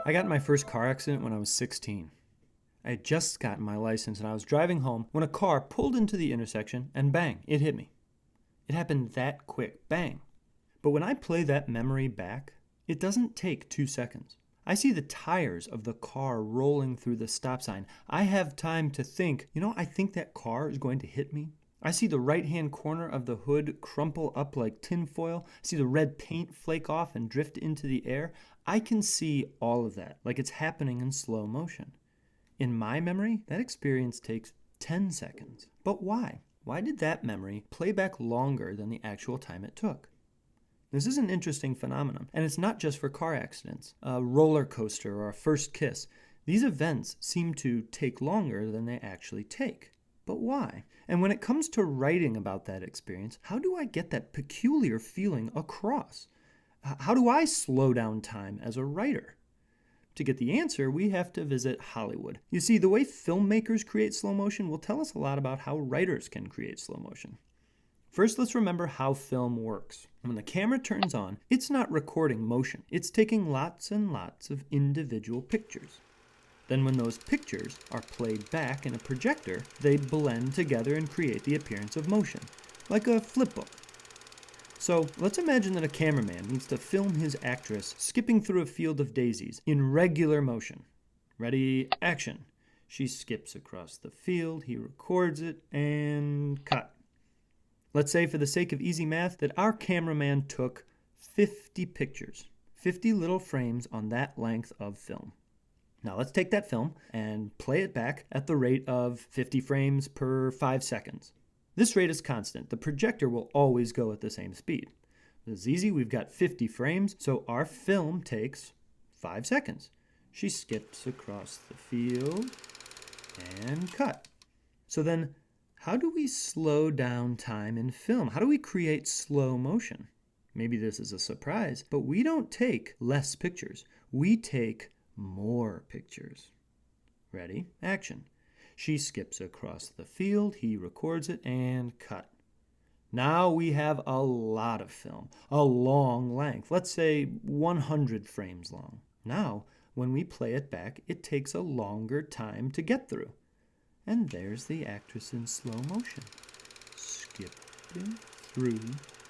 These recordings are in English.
I got in my first car accident when I was 16. I had just gotten my license and I was driving home when a car pulled into the intersection and bang, it hit me. It happened that quick, bang. But when I play that memory back, it doesn't take 2 seconds. I see the tires of the car rolling through the stop sign. I have time to think, I think that car is going to hit me. I see the right-hand corner of the hood crumple up like tinfoil. I see the red paint flake off and drift into the air. I can see all of that, like it's happening in slow motion. In my memory, that experience takes 10 seconds. But why? Why did that memory play back longer than the actual time it took? This is an interesting phenomenon, and it's not just for car accidents. A roller coaster or a first kiss. These events seem to take longer than they actually take. But why? And when it comes to writing about that experience, how do I get that peculiar feeling across? How do I slow down time as a writer? To get the answer, we have to visit Hollywood. You see, the way filmmakers create slow motion will tell us a lot about how writers can create slow motion. First, let's remember how film works. When the camera turns on, it's not recording motion. It's taking lots and lots of individual pictures. Then when those pictures are played back in a projector, they blend together and create the appearance of motion, like a flip book. So let's imagine that a cameraman needs to film his actress skipping through a field of daisies in regular motion. Ready, action. She skips across the field, he records it, and cut. Let's say for the sake of easy math that our cameraman took 50 pictures, 50 little frames on that length of film. Now let's take that film and play it back at the rate of 50 frames per 5 seconds. This rate is constant. The projector will always go at the same speed. This is easy. We've got 50 frames, so our film takes 5 seconds. She skips across the field and cut. So then, how do we slow down time in film? How do we create slow motion? Maybe this is a surprise, but we don't take less pictures. We take more pictures. Ready? Action. She skips across the field, he records it, and cut. Now we have a lot of film, a long length, let's say 100 frames long. Now, when we play it back, it takes a longer time to get through. And there's the actress in slow motion, skipping through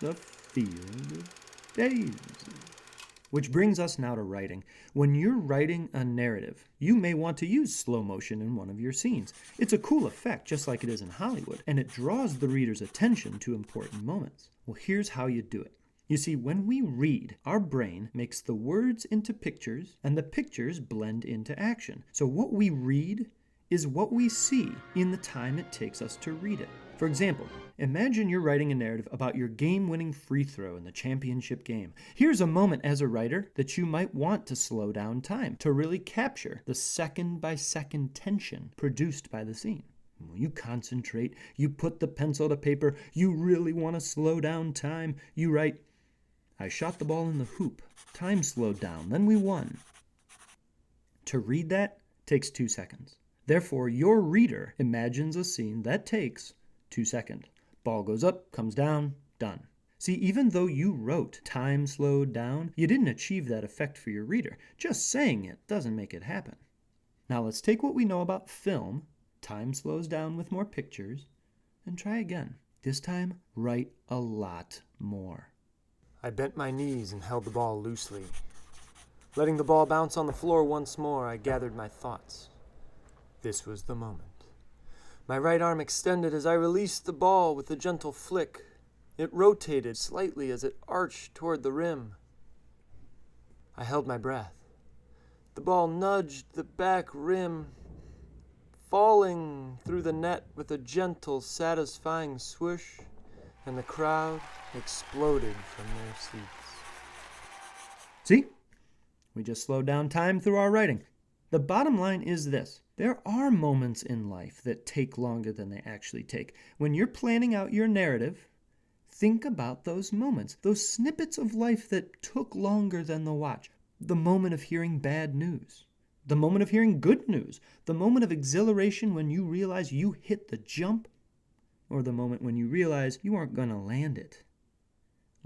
the field of daisies. Which brings us now to writing. When you're writing a narrative, you may want to use slow motion in one of your scenes. It's a cool effect, just like it is in Hollywood, and it draws the reader's attention to important moments. Well, here's how you do it. You see, when we read, our brain makes the words into pictures, and the pictures blend into action. So what we read is what we see in the time it takes us to read it. For example, imagine you're writing a narrative about your game-winning free throw in the championship game. Here's a moment as a writer that you might want to slow down time to really capture the second-by-second tension produced by the scene. You concentrate, you put the pencil to paper, you really want to slow down time. You write, "I shot the ball in the hoop. Time slowed down, then we won." To read that takes 2 seconds. Therefore, your reader imagines a scene that takes 2 seconds. Ball goes up, comes down, done. See, even though you wrote "time slowed down," you didn't achieve that effect for your reader. Just saying it doesn't make it happen. Now let's take what we know about film, time slows down with more pictures, and try again. This time, write a lot more. I bent my knees and held the ball loosely. Letting the ball bounce on the floor once more, I gathered my thoughts. This was the moment. My right arm extended as I released the ball with a gentle flick. It rotated slightly as it arched toward the rim. I held my breath. The ball nudged the back rim, falling through the net with a gentle, satisfying swoosh, and the crowd exploded from their seats. See? We just slowed down time through our writing. The bottom line is this. There are moments in life that take longer than they actually take. When you're planning out your narrative, think about those moments, those snippets of life that took longer than the watch. The moment of hearing bad news, the moment of hearing good news, the moment of exhilaration when you realize you hit the jump, or the moment when you realize you aren't going to land it.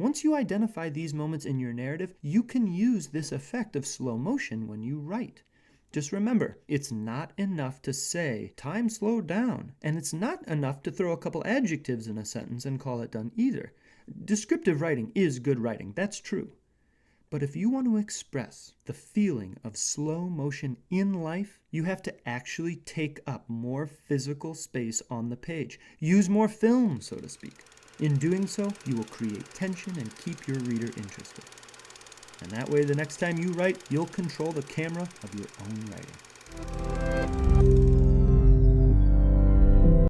Once you identify these moments in your narrative, you can use this effect of slow motion when you write. Just remember, it's not enough to say, time slowed down, and it's not enough to throw a couple adjectives in a sentence and call it done either. Descriptive writing is good writing, that's true. But if you want to express the feeling of slow motion in life, you have to actually take up more physical space on the page. Use more film, so to speak. In doing so, you will create tension and keep your reader interested. And that way, the next time you write, you'll control the camera of your own writing.